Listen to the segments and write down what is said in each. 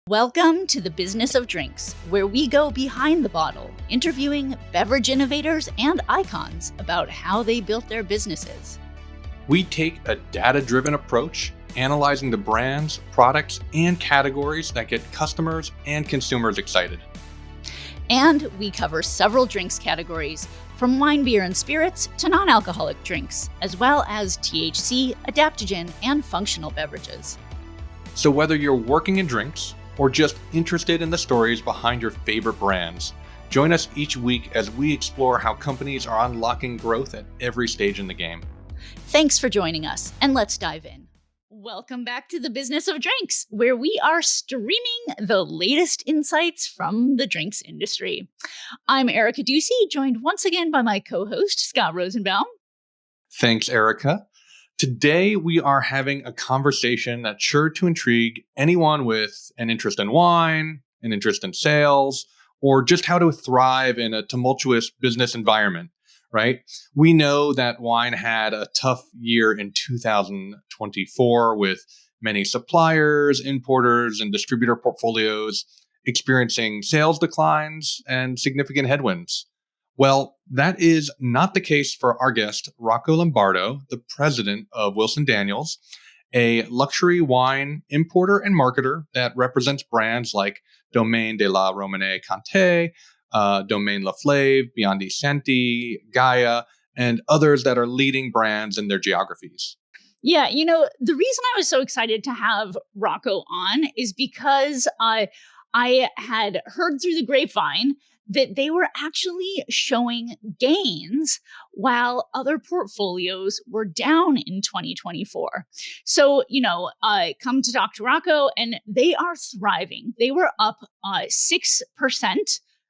Welcome to the Business of Drinks, where we go behind the bottle, interviewing beverage innovators and icons about how they built their businesses. We take a data-driven approach, analyzing the brands, products, and categories that get customers and consumers excited. And we cover several drinks categories, from wine, beer, and spirits to non-alcoholic drinks, as well as THC, adaptogen, and functional beverages. So whether you're working in drinks or just interested in the stories behind your favorite brands, join us each week as we explore how companies are unlocking growth at every stage in the game. Thanks for joining us, and let's dive in. Welcome back to the Business of Drinks, where we are streaming the latest insights from the drinks industry. I'm Erica Ducey, joined once again by my co-host, Scott Rosenbaum. Thanks, Erica. Today, we are having a conversation that's sure to intrigue anyone with an interest in wine, an interest in sales, or just how to thrive in a tumultuous business environment, right? We know that wine had a tough year in 2024 with many suppliers, importers, and distributor portfolios experiencing sales declines and significant headwinds. Well, that is not the case for our guest, Rocco Lombardo, the president of Wilson Daniels, a luxury wine importer and marketer that represents brands like Domaine de la Romanée Conté, Domaine La Flave, Biondi Santi, Gaia, and others that are leading brands in their geographies. Yeah, the reason I was so excited to have Rocco on is because I had heard through the grapevine that they were actually showing gains while other portfolios were down in 2024. So, come to talk to Rocco and they are thriving. They were up 6%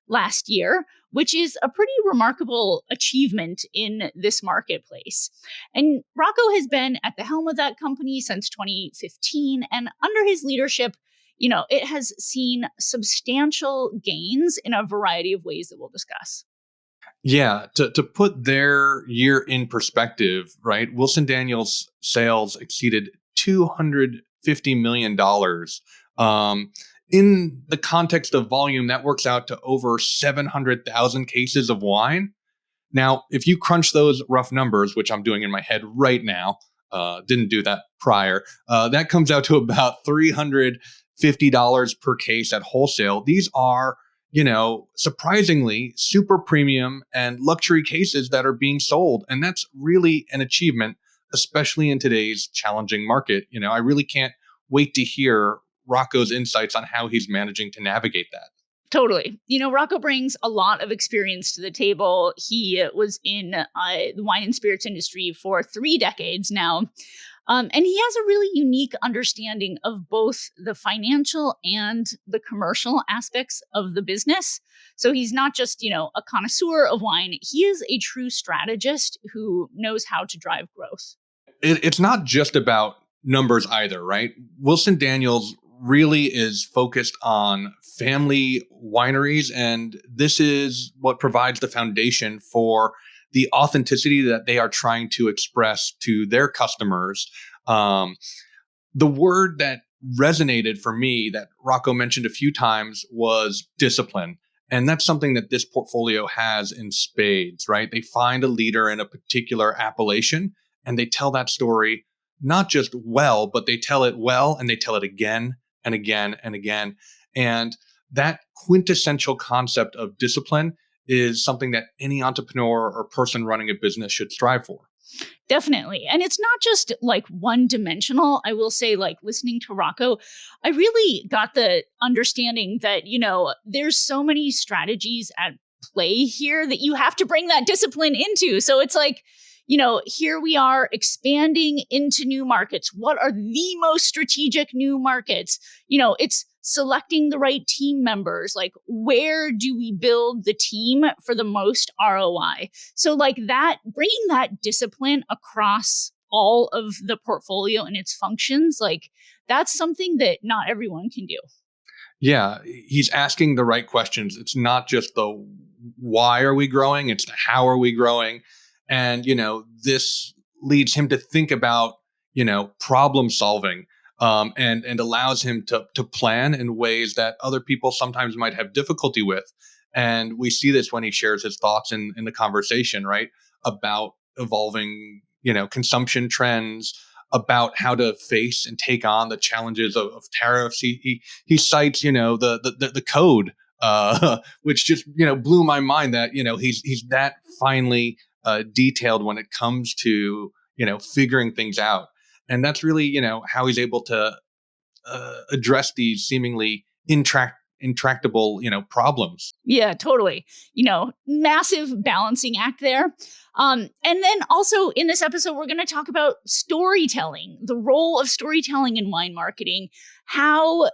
last year, which is a pretty remarkable achievement in this marketplace. And Rocco has been at the helm of that company since 2015, and under his leadership, it has seen substantial gains in a variety of ways that we'll discuss. Yeah, to put their year in perspective, right? Wilson Daniels sales exceeded $250 million. In the context of volume, that works out to over 700,000 cases of wine. Now, if you crunch those rough numbers, which I'm doing in my head right now, didn't do that prior, that comes out to about $350 per case at wholesale. These are, surprisingly super premium and luxury cases that are being sold. And that's really an achievement, especially in today's challenging market. I really can't wait to hear Rocco's insights on how he's managing to navigate that. Totally. Rocco brings a lot of experience to the table. He was in the wine and spirits industry for 3 decades now. And he has a really unique understanding of both the financial and the commercial aspects of the business. So he's not just, a connoisseur of wine. He is a true strategist who knows how to drive growth. It's not just about numbers either, right? Wilson Daniels really is focused on family wineries, and this is what provides the foundation for the authenticity that they are trying to express to their customers. The word that resonated for me that Rocco mentioned a few times was discipline. And that's something that this portfolio has in spades, right? They find a leader in a particular appellation and they tell that story not just well, but they tell it well and they tell it again and again and again. And that quintessential concept of discipline is something that any entrepreneur or person running a business should strive for. Definitely. And it's not just like one dimensional. I will say, like, listening to Rocco, I really got the understanding that, there's so many strategies at play here that you have to bring that discipline into. So it's like, here we are expanding into new markets. What are the most strategic new markets? It's selecting the right team members. Like, where do we build the team for the most ROI? So like that, bringing that discipline across all of the portfolio and its functions, like that's something that not everyone can do. Yeah, he's asking the right questions. It's not just the why are we growing, it's the how are we growing. And, this leads him to think about, problem solving. and allows him to plan in ways that other people sometimes might have difficulty with. And we see this when he shares his thoughts in the conversation, right, about evolving, consumption trends, about how to face and take on the challenges of tariffs. He cites, the code, which just blew my mind that he's that finely detailed when it comes to figuring things out, and that's really how he's able to address these seemingly intractable problems. Yeah, totally. Massive balancing act there. And then also in this episode, we're going to talk about storytelling, the role of storytelling in wine marketing, how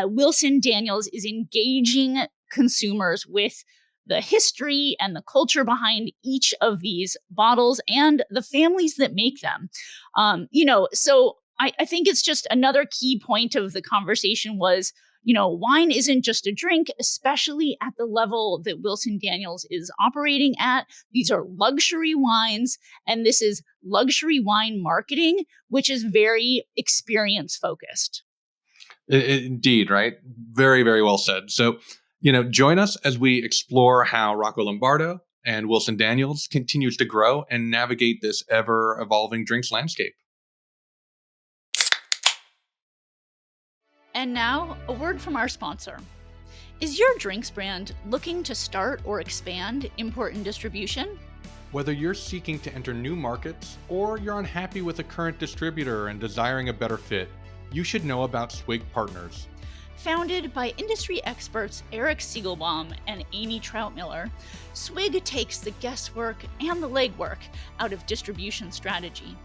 Wilson Daniels is engaging consumers with the history and the culture behind each of these bottles and the families that make them. So I think it's just another key point of the conversation was, wine isn't just a drink, especially at the level that Wilson Daniels is operating at. These are luxury wines, and this is luxury wine marketing, which is very experience focused. Indeed, right? Very, very well said. So, join us as we explore how Rocco Lombardo and Wilson Daniels continues to grow and navigate this ever-evolving drinks landscape. And now, a word from our sponsor. Is your drinks brand looking to start or expand import and distribution? Whether you're seeking to enter new markets or you're unhappy with a current distributor and desiring a better fit, you should know about Swig Partners. Founded by industry experts Eric Siegelbaum and Amy Troutmiller, Swig takes the guesswork and the legwork out of distribution strategy.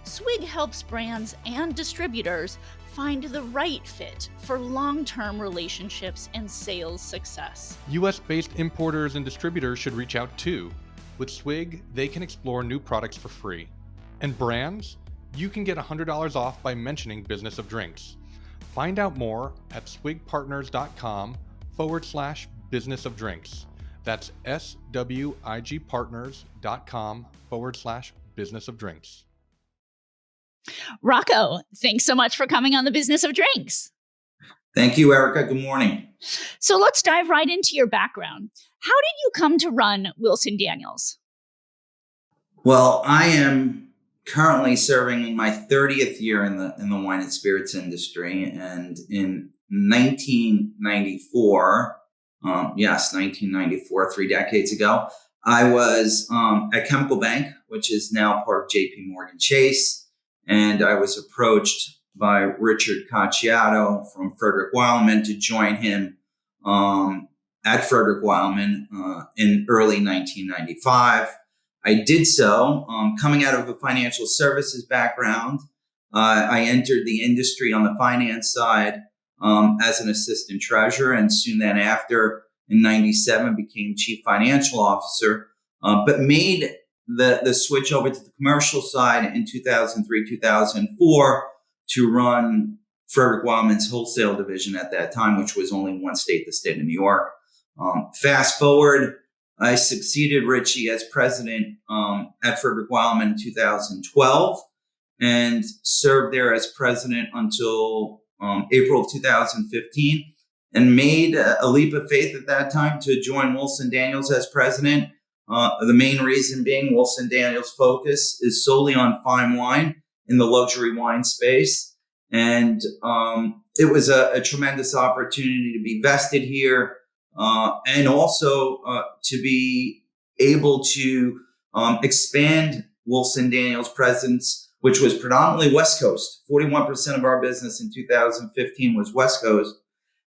Swig helps brands and distributors find the right fit for long-term relationships and sales success. US-based importers and distributors should reach out too. With Swig, they can explore new products for free. And brands? You can get $100 off by mentioning Business of Drinks. Find out more at swigpartners.com/business of drinks. That's swigpartners.com/business of drinks. Rocco, thanks so much for coming on the Business of Drinks. Thank you, Erica. Good morning. So let's dive right into your background. How did you come to run Wilson Daniels? Well, I am currently serving in my 30th year in the wine and spirits industry, and in 1994, 3 decades ago, I was at Chemical Bank, which is now part of JP Morgan Chase. And I was approached by Richard Cacciato from Frederick Wileman to join him at Frederick Wileman in early 1995. I did so. Coming out of a financial services background, I entered the industry on the finance side as an assistant treasurer, and soon then after, in 97, became chief financial officer, but made the switch over to the commercial side in 2003, 2004 to run Frederick Wileman's wholesale division at that time, which was only one state, the state of New York. Fast forward, I succeeded Richie as president at Frederick Wileman in 2012 and served there as president until April of 2015, and made a leap of faith at that time to join Wilson Daniels as president. The main reason being Wilson Daniels' focus is solely on fine wine in the luxury wine space. And it was a tremendous opportunity to be vested here and also to be able to expand Wilson Daniels' presence, which was predominantly West Coast. 41% of our business in 2015 was West Coast,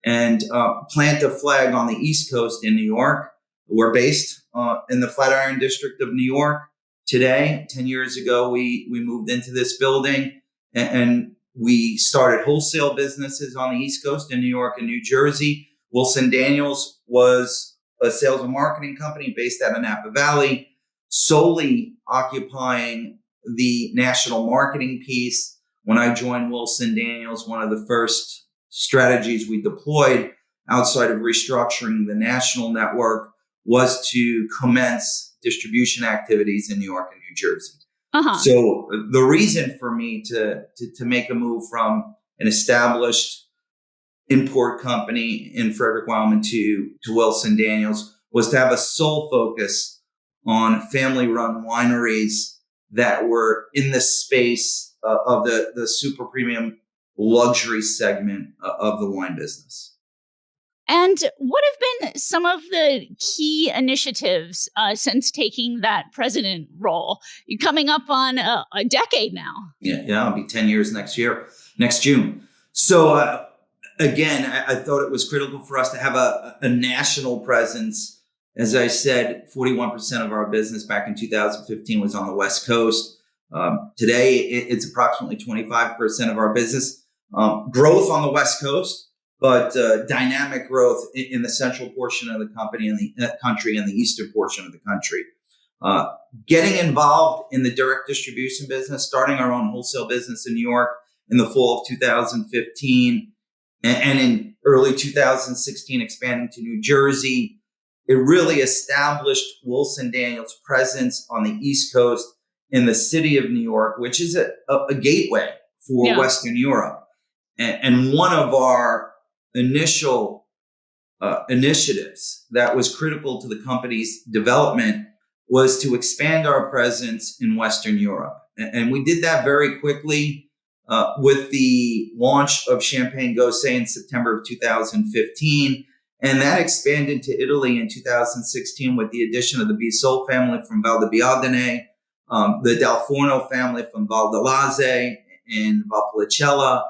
and plant a flag on the East Coast in New York. We're based in the Flatiron District of New York today. 10 years ago, we moved into this building and we started wholesale businesses on the East Coast in New York and New Jersey. Wilson Daniels was a sales and marketing company based out of Napa Valley, solely occupying the national marketing piece. When I joined Wilson Daniels, one of the first strategies we deployed outside of restructuring the national network was to commence distribution activities in New York and New Jersey. So the reason for me to make a move from an established import company in Frederick, Wyoming to Wilson Daniels was to have a sole focus on family-run wineries that were in the space of the super premium luxury segment of the wine business. And what have been some of the key initiatives since taking that president role? You're coming up on a decade now. Yeah, I'll be 10 years next June. So again, I thought it was critical for us to have a national presence. As I said, 41% of our business back in 2015 was on the West Coast. Today, it's approximately 25% of our business. Growth on the West Coast, but dynamic growth in the central portion of the country and the eastern portion of the country. Getting involved in the direct distribution business, starting our own wholesale business in New York in the fall of 2015, and in early 2016, expanding to New Jersey. It really established Wilson Daniels' presence on the East Coast in the city of New York, which is a gateway for Western Europe. And one of our initial initiatives that was critical to the company's development was to expand our presence in Western Europe. And we did that very quickly with the launch of Champagne Gose in September of 2015. And that expanded to Italy in 2016 with the addition of the Bisol family from Val di Bialdene, the Dal Forno family from Val d'Alase and Valpolicella,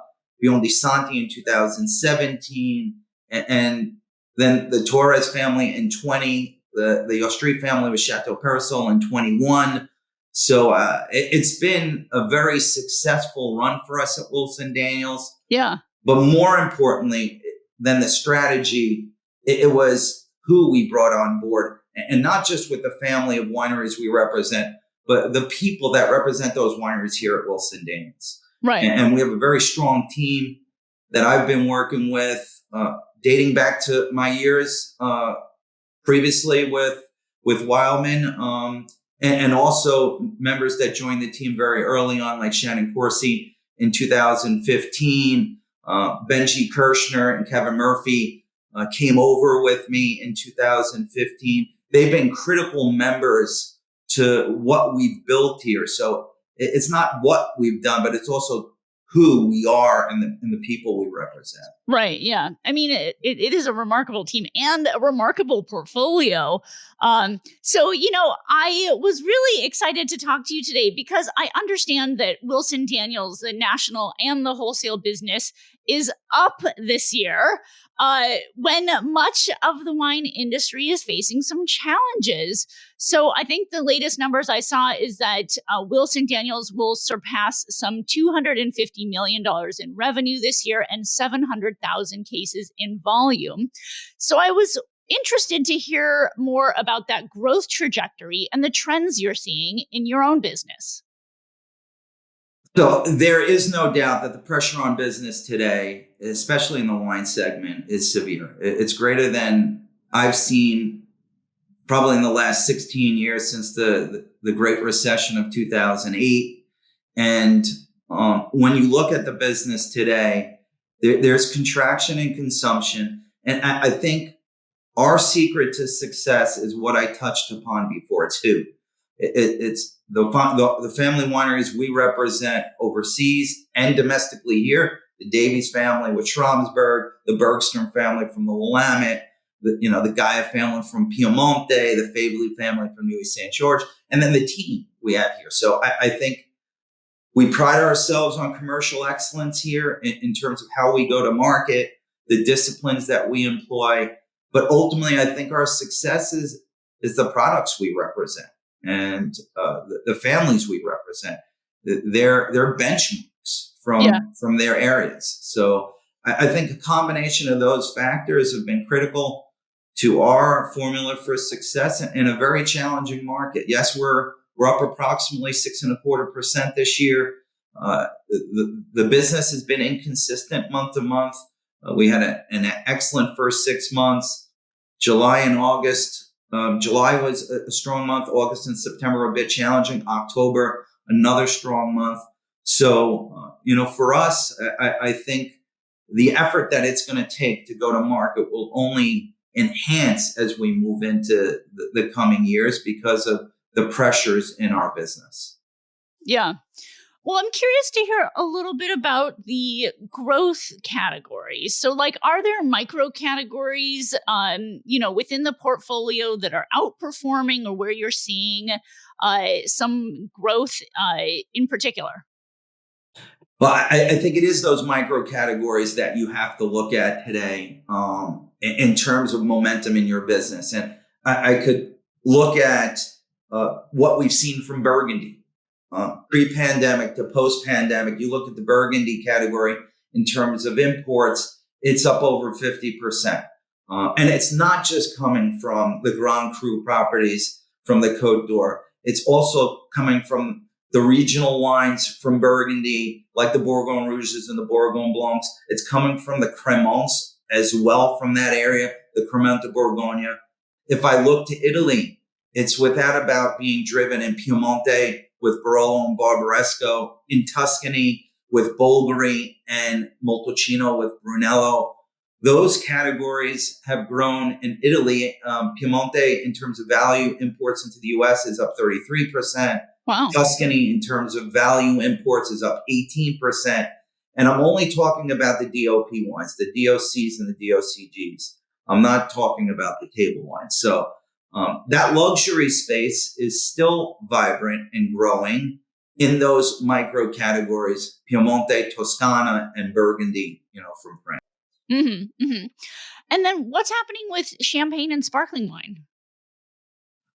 Biondi Santi in 2017, and then the Torres family in 20, the Ostri family with Chateau Parasol in 21. So it's been a very successful run for us at Wilson Daniels. Yeah. But more importantly than the strategy, it was who we brought on board, and not just with the family of wineries we represent, but the people that represent those wineries here at Wilson Daniels. Right. And we have a very strong team that I've been working with, dating back to my years previously with Wildman, and also members that joined the team very early on, like Shannon Corsi in 2015, Benji Kirshner and Kevin Murphy came over with me in 2015. They've been critical members to what we've built here. So it's not what we've done, but it's also who we are and the people we represent. Right. Yeah. I mean, it is a remarkable team and a remarkable portfolio. So, I was really excited to talk to you today because I understand that Wilson Daniels, the national and the wholesale business, is up this year when much of the wine industry is facing some challenges. So I think the latest numbers I saw is that Wilson Daniels will surpass some $250 million in revenue this year and 700,000 cases in volume. So I was interested to hear more about that growth trajectory and the trends you're seeing in your own business. So there is no doubt that the pressure on business today, especially in the wine segment, is severe. It's greater than I've seen probably in the last 16 years since the Great Recession of 2008. And when you look at the business today, there's contraction in consumption. And I think our secret to success is what I touched upon before. It's who. It's the family wineries we represent overseas and domestically here. The Davies family with Schramsberg, the Bergstrom family from the Willamette, the Gaia family from Piemonte, the Fabely family from Neuilly St. George, and then the team we have here. So I think we pride ourselves on commercial excellence here in terms of how we go to market, the disciplines that we employ. But ultimately, I think our success is the products we represent and the families we represent. They're benchmarks from their areas. So I think a combination of those factors have been critical to our formula for success in a very challenging market. Yes, we're up approximately 6.25% this year. The business has been inconsistent month to month. We had an excellent first 6 months. July and August. July was a strong month. August and September were a bit challenging. October, another strong month. So, for us, I think the effort that it's going to take to go to market will only enhance as we move into the coming years because of the pressures in our business. Yeah. Well, I'm curious to hear a little bit about the growth categories. So, like, are there micro categories, within the portfolio that are outperforming, or where you're seeing some growth in particular? Well, I think it is those micro categories that you have to look at today in terms of momentum in your business. And I could look at what we've seen from Burgundy, pre-pandemic to post-pandemic. You look at the Burgundy category in terms of imports, it's up over 50%. And it's not just coming from the Grand Cru properties from the Côte d'Or. It's also coming from the regional wines from Burgundy, like the Bourgogne Rouges and the Bourgogne Blancs. It's coming from the Crémence as well from that area, the Crémant de Bourgogne. If I look to Italy, it's without a doubt being driven in Piemonte with Barolo and Barbaresco, in Tuscany with Bulgari and Montalcino with Brunello. Those categories have grown in Italy. Piemonte, in terms of value, imports into the U.S. is up 33%. Wow. Tuscany, in terms of value imports, is up 18%. And I'm only talking about the DOP wines, the DOCs and the DOCGs. I'm not talking about the table wines. So that luxury space is still vibrant and growing in those micro categories, Piemonte, Toscana, and Burgundy, from France. Mm-hmm, mm-hmm. And then what's happening with champagne and sparkling wine?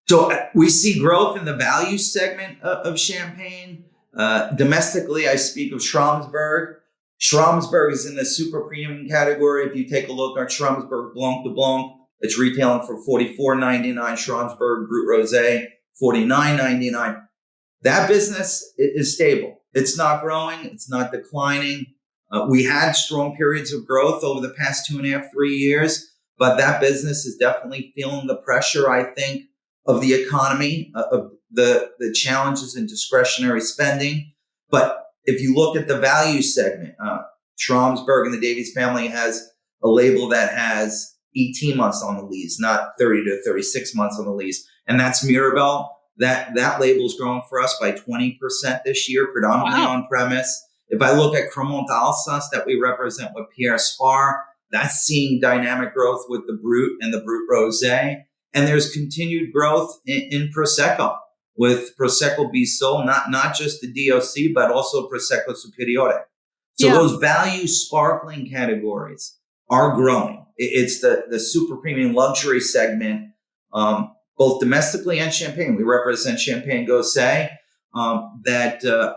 So we see growth in the value segment of champagne. Domestically, I speak of Schramsberg. Schramsberg is in the super premium category. If you take a look at Schramsberg Blanc de Blanc, it's retailing for $44.99. Schramsberg Brut Rosé, $49.99. That business is stable. It's not growing. It's not declining. We had strong periods of growth over the past 2.5, 3 years, but that business is definitely feeling the pressure, I think, of the economy, of the challenges in discretionary spending. But if you look at the value segment, Schramsberg and the Davies family has a label that has 18 months on the lease, not 30 to 36 months on the lease. And that's Mirabelle. That label's growing for us by 20% this year, predominantly on premise. If I look at Cremant d'Alsace that we represent with Pierre Spar, that's seeing dynamic growth with the Brut and the Brut Rosé. And there's continued growth in Prosecco with Prosecco Bissol, not just the DOC, but also Prosecco Superiore. So those value sparkling categories are growing. It's the super premium luxury segment, both domestically and champagne. We represent Champagne Gosset, that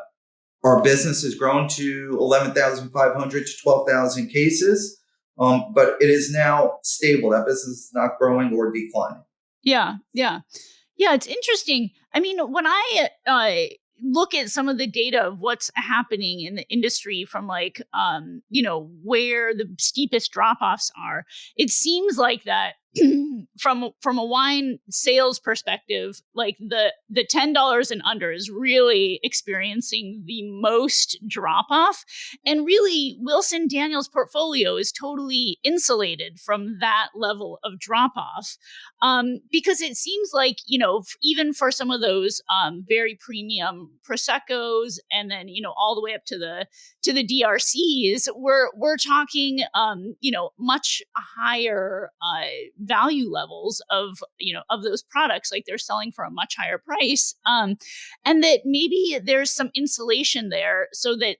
our business has grown to 11,500 to 12,000 cases. But it is now stable. That business is not growing or declining. Yeah. It's interesting. I mean, when I look at some of the data of what's happening in the industry from like, where the steepest drop-offs are, it seems like that from a wine sales perspective, like the $10 and under is really experiencing the most drop off. And really, Wilson Daniels' portfolio is totally insulated from that level of drop off. Because it seems like, even for some of those very premium Proseccos, and then, all the way up to the DRCs, we're talking, much higher value levels of those products. Like, they're selling for a much higher price, and that maybe there's some insulation there, so that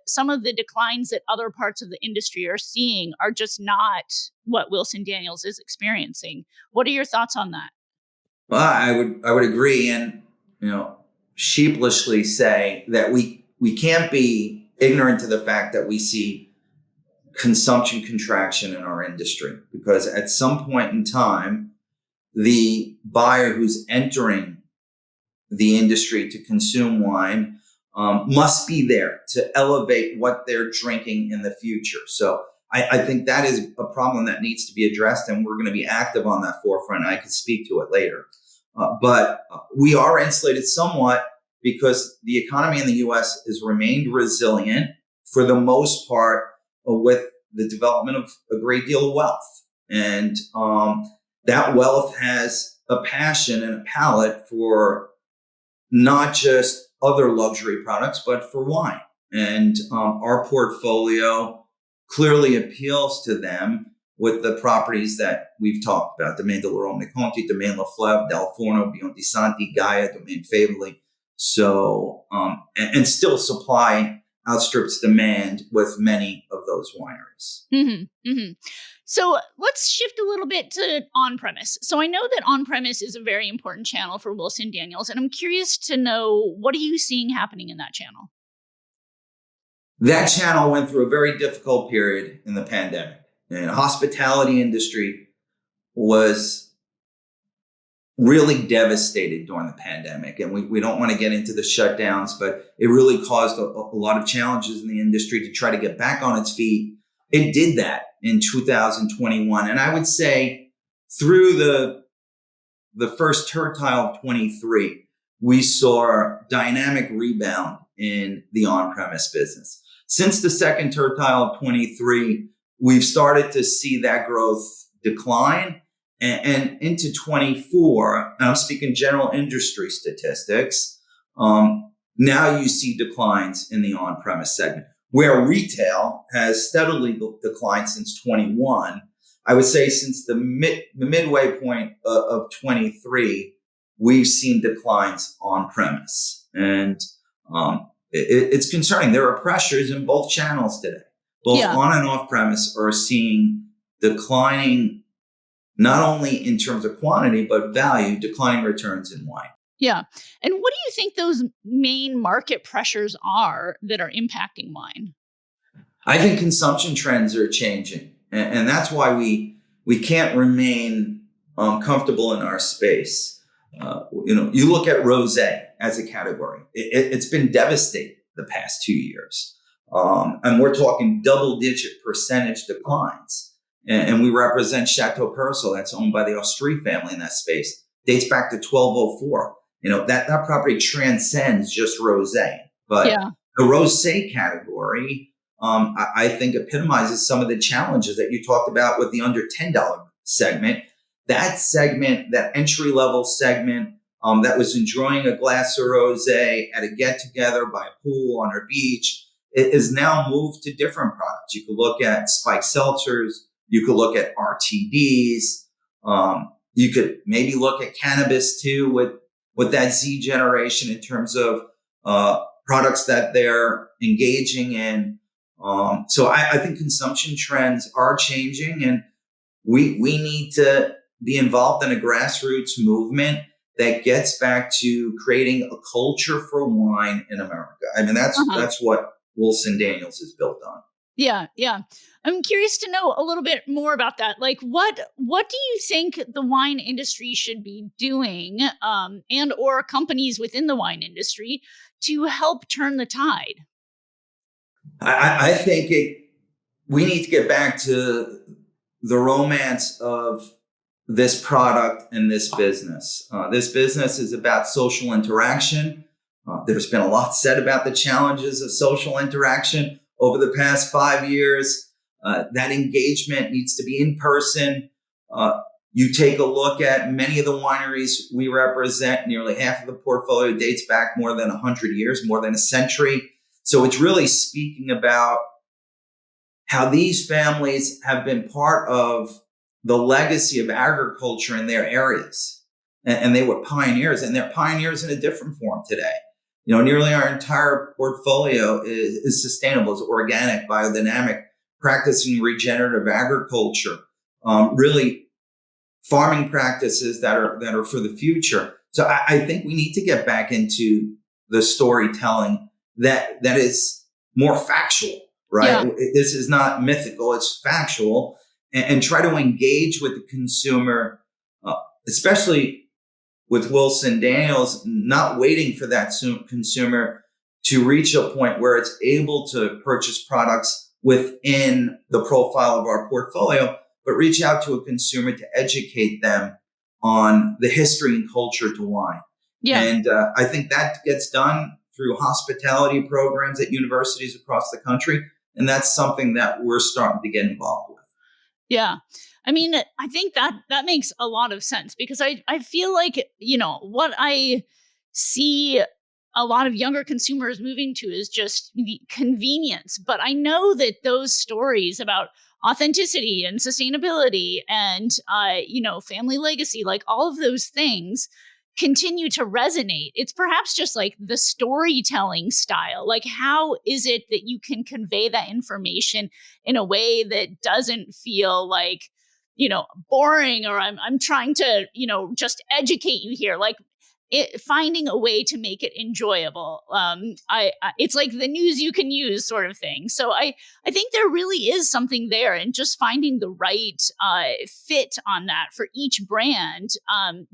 some of the declines that other parts of the industry are seeing are just not what Wilson Daniels is experiencing. What are your thoughts on that? Well, I would agree, and sheepishly say that we can't be ignorant to the fact that we see consumption contraction in our industry, because at some point in time, the buyer who's entering the industry to consume wine must be there to elevate what they're drinking in the future. So I think that is a problem that needs to be addressed, and we're going to be active on that forefront. I could speak to it later. But we are insulated somewhat because the economy in the U.S. has remained resilient for the most part with the development of a great deal of wealth. And that wealth has a passion and a palate for not just other luxury products, but for wine. And our portfolio clearly appeals to them with the properties that we've talked about: Domaine de la Rome-Conti, Domaine La Flève, Del Forno, Bionti Santi, Gaia, Domaine Favoli. So, and still supply outstrips demand with many of those wineries. Mm-hmm, mm-hmm. So let's shift a little bit to on-premise. So I know that on-premise is a very important channel for Wilson Daniels, and I'm curious to know, what are you seeing happening in that channel? That channel went through a very difficult period in the pandemic. And the hospitality industry was really devastated during the pandemic. And we don't want to get into the shutdowns, but it really caused a lot of challenges in the industry to try to get back on its feet. It did that in 2021. And I would say through the first tertile of 23, we saw a dynamic rebound in the on-premise business. Since the second tertile of 23, we've started to see that growth decline. And into 24, and I'm speaking general industry statistics, now you see declines in the on-premise segment, where retail has steadily declined since 21. I would say since the midway point of 23, we've seen declines on premise. And it's concerning. There are pressures in both channels today. Both on and off premise are seeing declining, not only in terms of quantity, but value, declining returns in wine. Yeah. And what do you think those main market pressures are that are impacting wine? I think consumption trends are changing. And that's why we can't remain comfortable in our space. You look at rosé as a category. It's been devastated the past 2 years. And we're talking double-digit percentage declines. And we represent Chateau Perso, that's owned by the Austrie family in that space. Dates back to 1204. That property transcends just rosé. But the rosé category, I think, epitomizes some of the challenges that you talked about with the under $10 segment. That segment, that entry-level segment, that was enjoying a glass of rosé at a get-together by a pool on a beach, it is now moved to different products. You could look at spiked seltzers. You could look at RTDs. You could maybe look at cannabis too with that Z generation in terms of products that they're engaging in. So I think consumption trends are changing, and we need to be involved in a grassroots movement that gets back to creating a culture for wine in America. I mean, that's what Wilson Daniels is built on. Yeah. I'm curious to know a little bit more about that. Like, what do you think the wine industry should be doing, and or companies within the wine industry, to help turn the tide? I think we need to get back to the romance of this product and this business. This business is about social interaction. There's been a lot said about the challenges of social interaction over the past 5 years. That engagement needs to be in person. You take a look at many of the wineries we represent, nearly half of the portfolio dates back more than 100 years, more than a century. So it's really speaking about how these families have been part of the legacy of agriculture in their areas. And they were pioneers, and they're pioneers in a different form today. Nearly our entire portfolio is sustainable, is organic, biodynamic, practicing regenerative agriculture, really farming practices that are for the future. So I think we need to get back into the storytelling that is more factual, right? Yeah. This is not mythical, it's factual, and try to engage with the consumer, especially with Wilson Daniels, not waiting for that consumer to reach a point where it's able to purchase products within the profile of our portfolio, but reach out to a consumer to educate them on the history and culture to wine. Yeah. And I think that gets done through hospitality programs at universities across the country. And that's something that we're starting to get involved with. Yeah. I mean, I think that makes a lot of sense because I feel like, what I see a lot of younger consumers moving to is just the convenience. But I know that those stories about authenticity and sustainability and family legacy, like all of those things continue to resonate. It's perhaps just like the storytelling style. Like, how is it that you can convey that information in a way that doesn't feel like, boring, or I'm trying to, just educate you here. Like, finding a way to make it enjoyable. It's like the news you can use sort of thing. So I think there really is something there, and just finding the right fit on that for each brand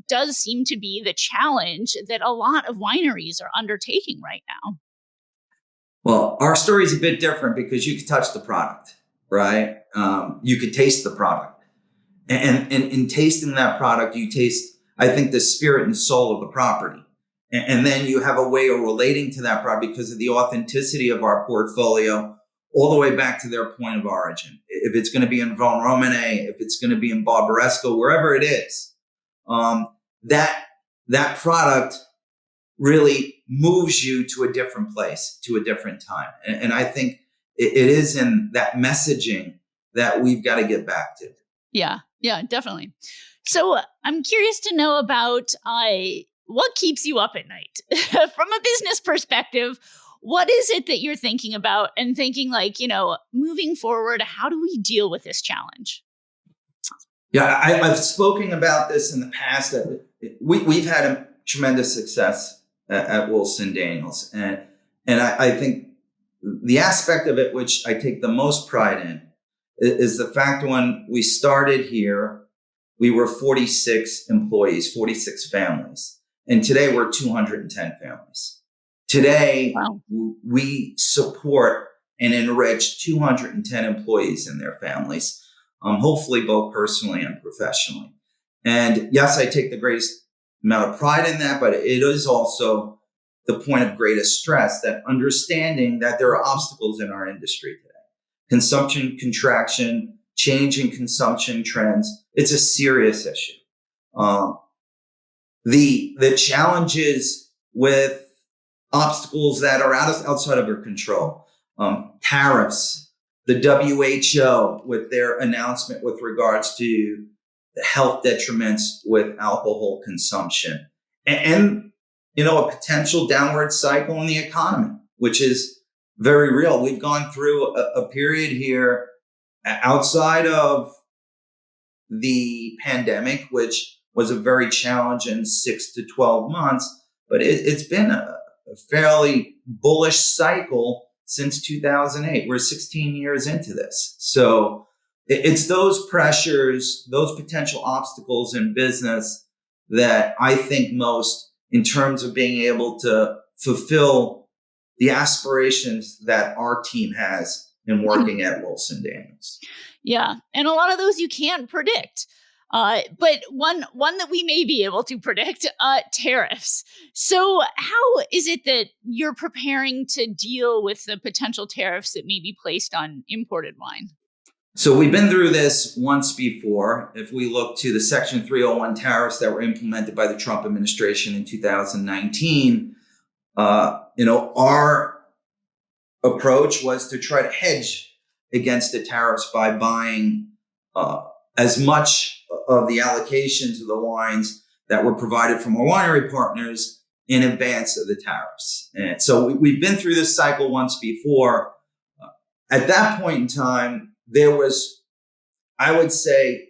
does seem to be the challenge that a lot of wineries are undertaking right now. Well, our story is a bit different because you could touch the product, right? You could taste the product. And in tasting that product, you taste, I think, the spirit and soul of the property. And then you have a way of relating to that product because of the authenticity of our portfolio, all the way back to their point of origin. If it's going to be in Von Romane, if it's going to be in Barbaresco, wherever it is, that product really moves you to a different place, to a different time. And I think it is in that messaging that we've got to get back to. Yeah, definitely. So I'm curious to know about what keeps you up at night from a business perspective. What is it that you're thinking about and thinking like, moving forward, how do we deal with this challenge? Yeah, I've spoken about this in the past that we've had a tremendous success at Wilson Daniels. And I think the aspect of it, which I take the most pride in, is the fact when we started here, we were 46 employees, 46 families. And today we're 210 families. Today, Wow. we support and enrich 210 employees and their families, hopefully both personally and professionally. And yes, I take the greatest amount of pride in that, but it is also the point of greatest stress, that understanding that there are obstacles in our industry today. Consumption contraction, change in consumption trends. It's a serious issue. The challenges with obstacles that are outside of our control, tariffs, the WHO with their announcement with regards to the health detriments with alcohol consumption, and a potential downward cycle in the economy, which is very real. We've gone through a period here outside of the pandemic, which was a very challenging 6 to 12 months, but it's been a fairly bullish cycle since 2008. We're 16 years into this. So it's those pressures, those potential obstacles in business that I think most in terms of being able to fulfill the aspirations that our team has in working at Wilson Daniels. Yeah. And a lot of those you can't predict. But one that we may be able to predict, tariffs. So how is it that you're preparing to deal with the potential tariffs that may be placed on imported wine? So we've been through this once before. If we look to the Section 301 tariffs that were implemented by the Trump administration in 2019, our approach was to try to hedge against the tariffs by buying as much of the allocations of the wines that were provided from our winery partners in advance of the tariffs. And so we've been through this cycle once before. At that point in time, there was, I would say,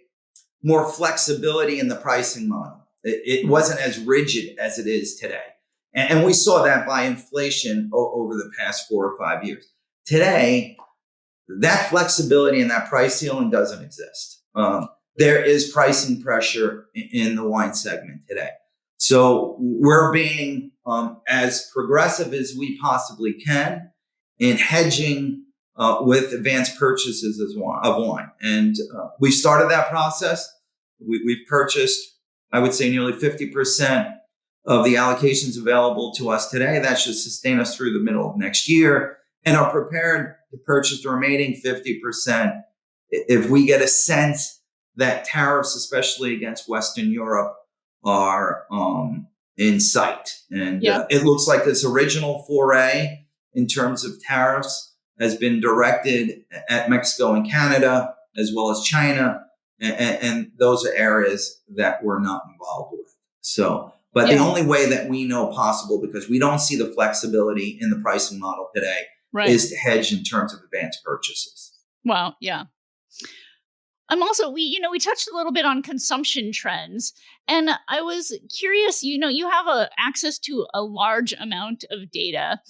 more flexibility in the pricing model. It wasn't as rigid as it is today. And we saw that by inflation over the past 4 or 5 years. Today, that flexibility and that price ceiling doesn't exist. There is pricing pressure in the wine segment today. So we're being as progressive as we possibly can in hedging with advanced purchases of wine. And we started that process. We've purchased, I would say, nearly 50% of the allocations available to us today. That should sustain us through the middle of next year, and are prepared to purchase the remaining 50% if we get a sense that tariffs, especially against Western Europe, are in sight. And it looks like this original foray in terms of tariffs has been directed at Mexico and Canada, as well as China. And those are areas that we're not involved with. So, but the only way that we know possible, because we don't see the flexibility in the pricing model today, is to hedge in terms of advanced purchases. Wow. Yeah. I'm also, we touched a little bit on consumption trends, and I was curious, you have access to a large amount of data.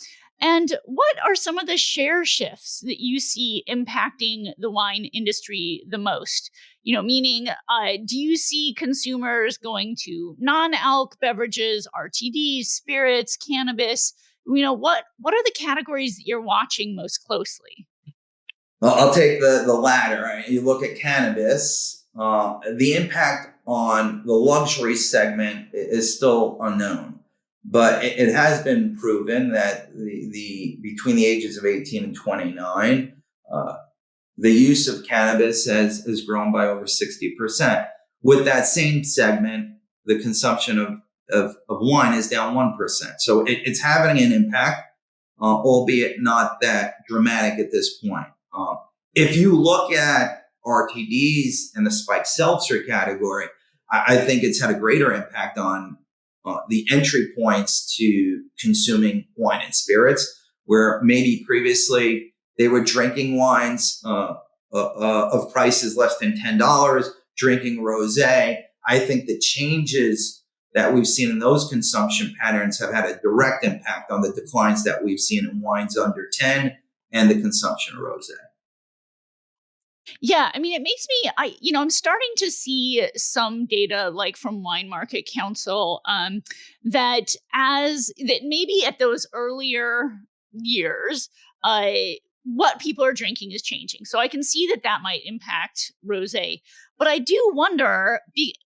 And what are some of the share shifts that you see impacting the wine industry the most? Meaning, do you see consumers going to non-alc beverages, RTDs, spirits, cannabis? What are the categories that you're watching most closely? Well, I'll take the latter. Right? You look at cannabis, the impact on the luxury segment is still unknown. But it has been proven that the between the ages of 18 and 29, the use of cannabis has grown by over 60%. With that same segment, the consumption of wine is down 1%. So it's having an impact, albeit not that dramatic at this point. If you look at RTDs and the spiked seltzer category, I think it's had a greater impact on the entry points to consuming wine and spirits, where maybe previously they were drinking wines of prices less than $10, drinking rosé. I think the changes that we've seen in those consumption patterns have had a direct impact on the declines that we've seen in wines under 10 and the consumption of rosé. Yeah, I mean, it makes me, I'm starting to see some data like from Wine Market Council that maybe at those earlier years, what people are drinking is changing. So I can see that might impact rosé. But I do wonder,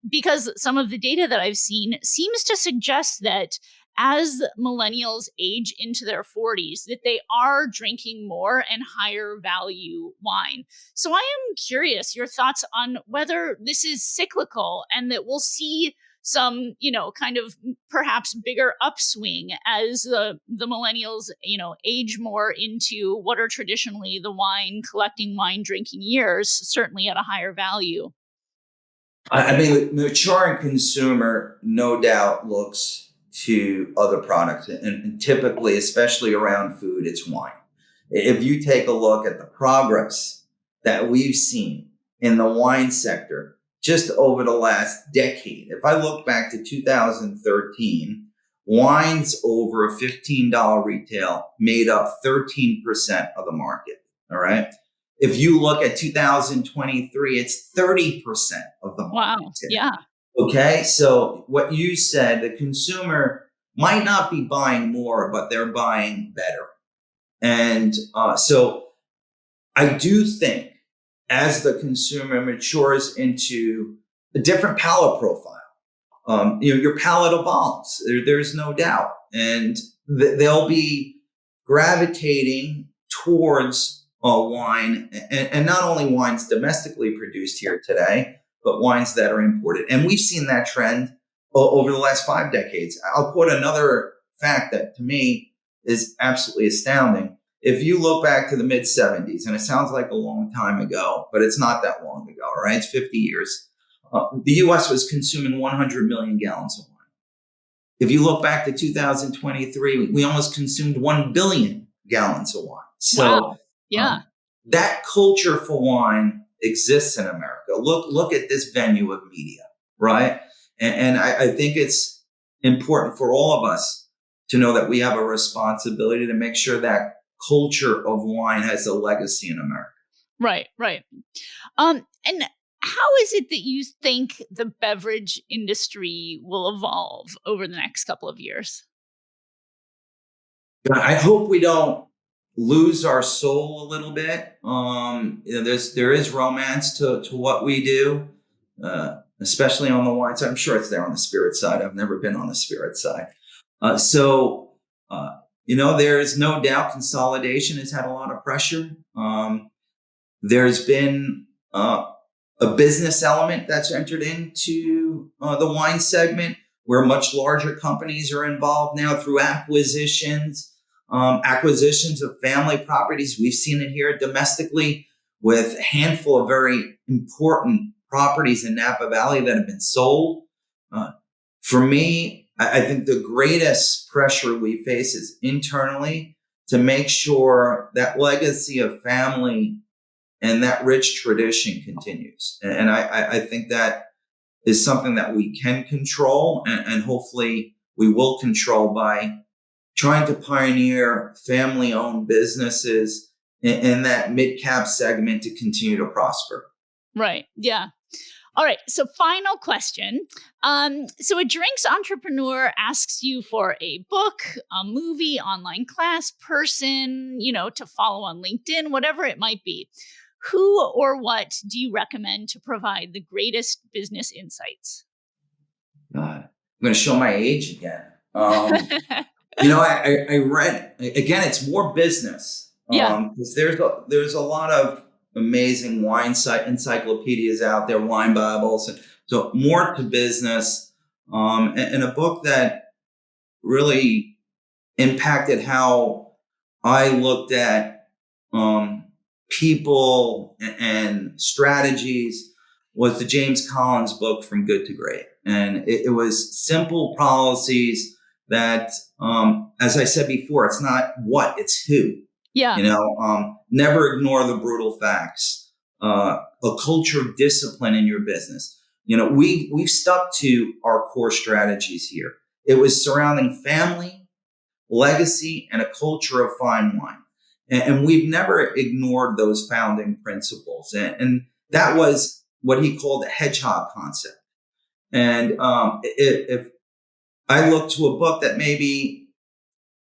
because some of the data that I've seen seems to suggest that as millennials age into their 40s, that they are drinking more and higher value wine. So I am curious your thoughts on whether this is cyclical and that we'll see some, kind of perhaps bigger upswing as the millennials, age more into what are traditionally the collecting wine drinking years, certainly at a higher value. I mean, the maturing consumer, no doubt, looks to other products, and typically, especially around food, it's wine. If you take a look at the progress that we've seen in the wine sector just over the last decade, if I look back to 2013, wines over a $15 retail made up 13% of the market. All right. If you look at 2023, it's 30% of the market. Wow. Yeah. Okay, so what you said, the consumer might not be buying more, but they're buying better. And so I do think as the consumer matures into a different palate profile, your palate evolves. There's no doubt. And they'll be gravitating towards wine, and not only wines domestically produced here today, but wines that are imported. And we've seen that trend over the last 5 decades. I'll quote another fact that to me is absolutely astounding. If you look back to the mid 70s, and it sounds like a long time ago, but it's not that long ago, right? It's 50 years. The US was consuming 100 million gallons of wine. If you look back to 2023, we almost consumed 1 billion gallons of wine. So wow. Yeah. That culture for wine exists in America. Look at this venue of media, right? And I think it's important for all of us to know that we have a responsibility to make sure that culture of wine has a legacy in America. Right. And how is it that you think the beverage industry will evolve over the next couple of years? I hope we don't lose our soul a little bit. There is romance to what we do. especially on the wine side. I'm sure it's there on the spirit side. I've never been on the spirit side. There's no doubt consolidation has had a lot of pressure. There's been a business element that's entered into the wine segment where much larger companies are involved now through acquisitions of family properties. We've seen it here domestically with a handful of very important properties in Napa Valley that have been sold. For me, I think the greatest pressure we face is internally to make sure that legacy of family and that rich tradition continues. And I think that is something that we can control and hopefully we will control by trying to pioneer family-owned businesses in that mid-cap segment to continue to prosper. Right. Yeah. All right. So final question. So a drinks entrepreneur asks you for a book, a movie, online class, person, to follow on LinkedIn, whatever it might be. Who or what do you recommend to provide the greatest business insights? God, I'm going to show my age again. I read, again, it's more business. Because there's a lot of amazing wine encyclopedias out there, wine Bibles. So more to business. And a book that really impacted how I looked at people and strategies was the James Collins book, From Good to Great. And it was simple policies that, as I said before, it's not what, it's who. Yeah. Never ignore the brutal facts. A culture of discipline in your business. We've stuck to our core strategies here. It was surrounding family, legacy, and a culture of fine wine. And we've never ignored those founding principles. And that was what he called the hedgehog concept. And if I look to a book that maybe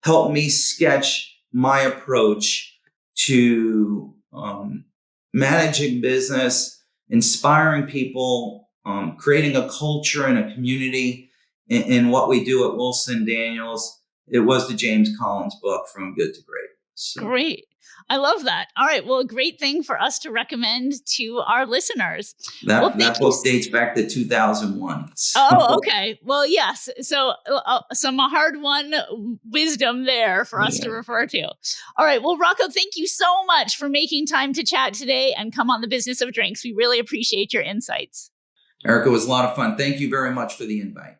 helped me sketch my approach to managing business, inspiring people, creating a culture and a community in what we do at Wilson Daniels, it was the James Collins book, From Good to Great. So. Great. I love that. All right. Well, a great thing for us to recommend to our listeners. That book dates back to 2001. So. Oh, okay. Well, yes. So some hard-won wisdom there for us to refer to. All right. Well, Rocco, thank you so much for making time to chat today and come on the Business of Drinks. We really appreciate your insights. Erica, it was a lot of fun. Thank you very much for the invite.